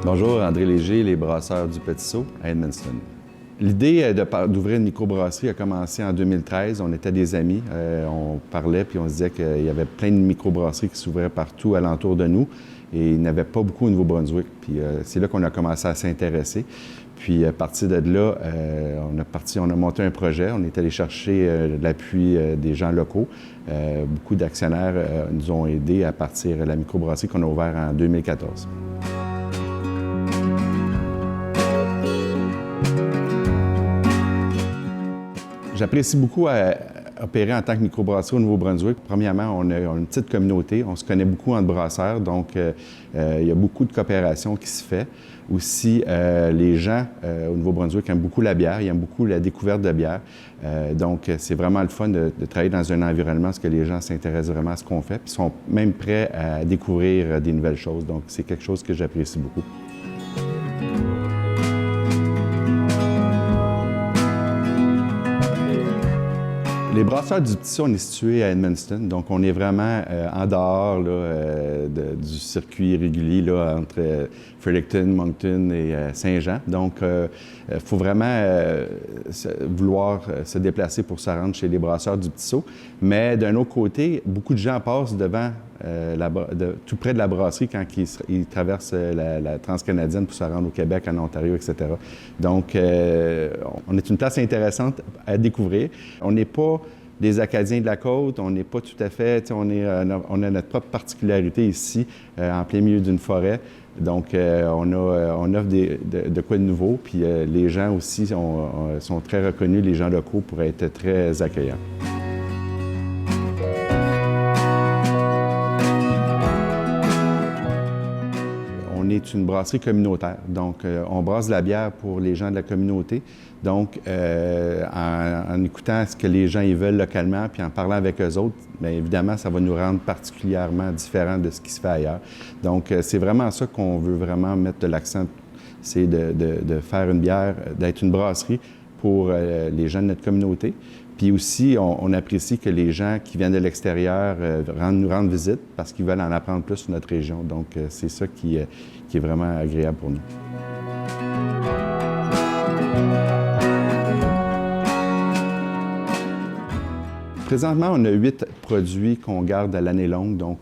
Bonjour, André Léger, les brasseurs du Petit Saut à Edmundston. L'idée d'ouvrir une microbrasserie a commencé en 2013. On était des amis, on parlait puis on se disait qu'il y avait plein de microbrasseries qui s'ouvraient partout alentour de nous et il n'y en avait pas beaucoup au Nouveau-Brunswick. Puis c'est là qu'on a commencé à s'intéresser. Puis à partir de là, on a monté un projet. On est allé chercher l'appui des gens locaux. Beaucoup d'actionnaires nous ont aidés à partir de la microbrasserie qu'on a ouverte en 2014. J'apprécie beaucoup opérer en tant que microbrasserie au Nouveau-Brunswick. Premièrement, on a une petite communauté, on se connaît beaucoup entre brasseurs, donc il y a beaucoup de coopération qui se fait. Aussi, les gens au Nouveau-Brunswick aiment beaucoup la bière, ils aiment beaucoup la découverte de bière. Donc, c'est vraiment le fun de travailler dans un environnement où les gens s'intéressent vraiment à ce qu'on fait, puis sont même prêts à découvrir des nouvelles choses. Donc, c'est quelque chose que j'apprécie beaucoup. Les brasseurs du Petit Saut, on est situé à Edmundston, donc on est vraiment en dehors là, du circuit régulier là, entre Fredericton, Moncton et Saint-Jean. Donc, il faut vraiment vouloir se déplacer pour se rendre chez les brasseurs du Petit Saut. Mais d'un autre côté, beaucoup de gens passent devant tout près de la brasserie quand ils traversent la transcanadienne pour se rendre au Québec, en Ontario, etc. Donc, on est une place intéressante à découvrir. On n'est pas des Acadiens de la côte, on n'est pas tout à fait, on a notre propre particularité ici, en plein milieu d'une forêt. Donc, on offre de quoi de nouveau, puis les gens aussi sont très reconnus, les gens locaux, pour être très accueillants. On est une brasserie communautaire, donc on brasse de la bière pour les gens de la communauté. Donc, en écoutant ce que les gens ils veulent localement, puis en parlant avec eux autres, bien évidemment, ça va nous rendre particulièrement différents de ce qui se fait ailleurs. Donc, c'est vraiment ça qu'on veut vraiment mettre de l'accent, c'est de faire une bière, d'être une brasserie pour les gens de notre communauté. Puis aussi, on apprécie que les gens qui viennent de l'extérieur nous rendent visite parce qu'ils veulent en apprendre plus sur notre région. Donc, c'est ça qui est vraiment agréable pour nous. Présentement, on a 8 produits qu'on garde à l'année longue, donc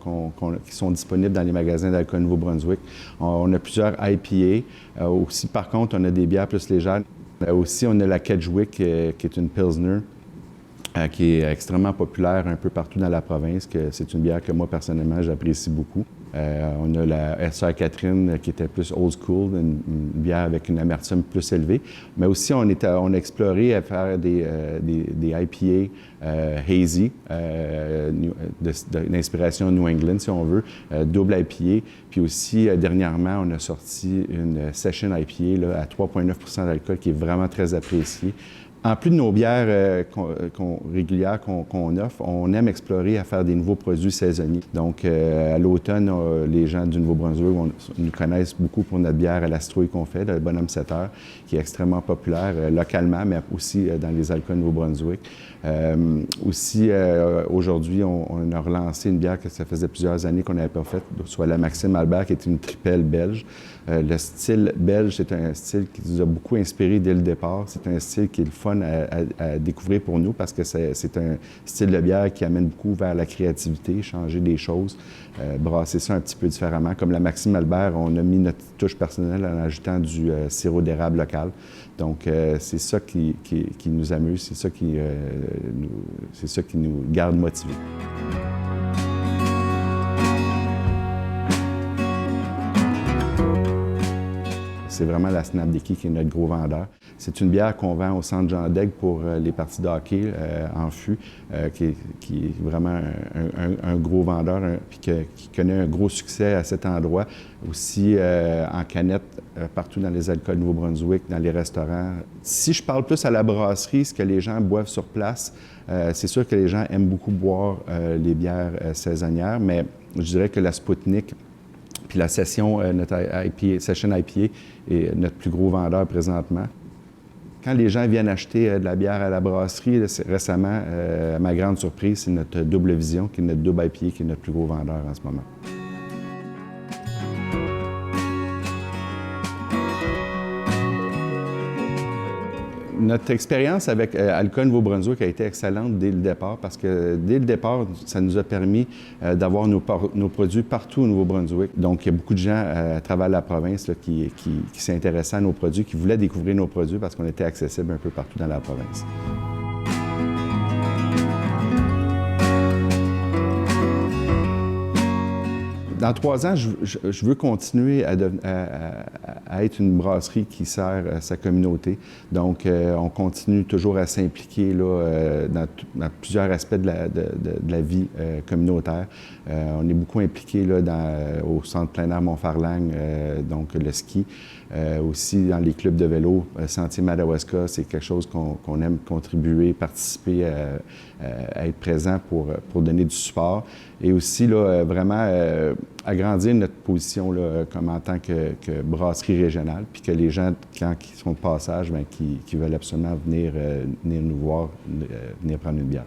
qui sont disponibles dans les magasins d'alcool Nouveau-Brunswick. On a plusieurs IPA. Aussi, par contre, on a des bières plus légères. Aussi, on a la Kedgewick, qui est une Pilsner, qui est extrêmement populaire un peu partout dans la province. C'est une bière que moi, personnellement, j'apprécie beaucoup. On a la Sœur Catherine, qui était plus old school, une bière avec une amertume plus élevée. Mais aussi, on a exploré à faire des IPA hazy, d'inspiration New England, si on veut, double IPA. Puis aussi, dernièrement, on a sorti une Session IPA là, à 3,9 % d'alcool, qui est vraiment très appréciée. En plus de nos bières régulières qu'on offre, on aime explorer à faire des nouveaux produits saisonniers. Donc, à l'automne, les gens du Nouveau-Brunswick nous connaissent beaucoup pour notre bière à la citrouille qu'on fait, le Bonhomme 7 heures, qui est extrêmement populaire localement, mais aussi dans les alcools Nouveau-Brunswick. Aussi, aujourd'hui, on a relancé une bière que ça faisait plusieurs années qu'on n'avait pas faite, soit la Maxime Albert, qui est une tripelle belge. Le style belge, c'est un style qui nous a beaucoup inspiré dès le départ. C'est un style qui est le fun à découvrir pour nous parce que c'est un style de bière qui amène beaucoup vers la créativité, changer des choses, brasser ça un petit peu différemment. Comme la Maxime Albert, on a mis notre touche personnelle en ajoutant du sirop d'érable local. Donc, c'est ça qui nous amuse, c'est ça qui nous garde motivés. C'est vraiment la Snap Dicky qui est notre gros vendeur. C'est une bière qu'on vend au Centre Jean d'Aigues pour les parties de hockey en fût, qui est vraiment un gros vendeur puis qui connaît un gros succès à cet endroit. Aussi en canette partout dans les alcools Nouveau-Brunswick, dans les restaurants. Si je parle plus à la brasserie, ce que les gens boivent sur place, c'est sûr que les gens aiment beaucoup boire les bières saisonnières, mais je dirais que la Spoutnik puis la Session IPA est notre plus gros vendeur présentement. Quand les gens viennent acheter de la bière à la brasserie, là, récemment, à ma grande surprise, c'est notre Double Vision, qui est notre Double IPA, qui est notre plus gros vendeur en ce moment. Notre expérience avec Alcoa Nouveau-Brunswick a été excellente dès le départ parce que dès le départ, ça nous a permis d'avoir nos produits partout au Nouveau-Brunswick. Donc, il y a beaucoup de gens à travers la province là, qui s'intéressaient à nos produits, qui voulaient découvrir nos produits parce qu'on était accessible un peu partout dans la province. Dans 3 ans, je veux continuer à être une brasserie qui sert sa communauté. Donc, on continue toujours à s'impliquer dans plusieurs aspects de la vie communautaire. On est beaucoup impliqué au centre plein air Mont-Farlang, donc le ski. Aussi dans les clubs de vélo, Sentier Madawaska, c'est quelque chose qu'on aime contribuer, participer, à être présent pour donner du support. Et aussi, vraiment, agrandir notre position comme en tant que brasserie régionale, puis que les gens, quand ils sont de passage, qui veulent absolument venir nous voir, venir prendre une bière.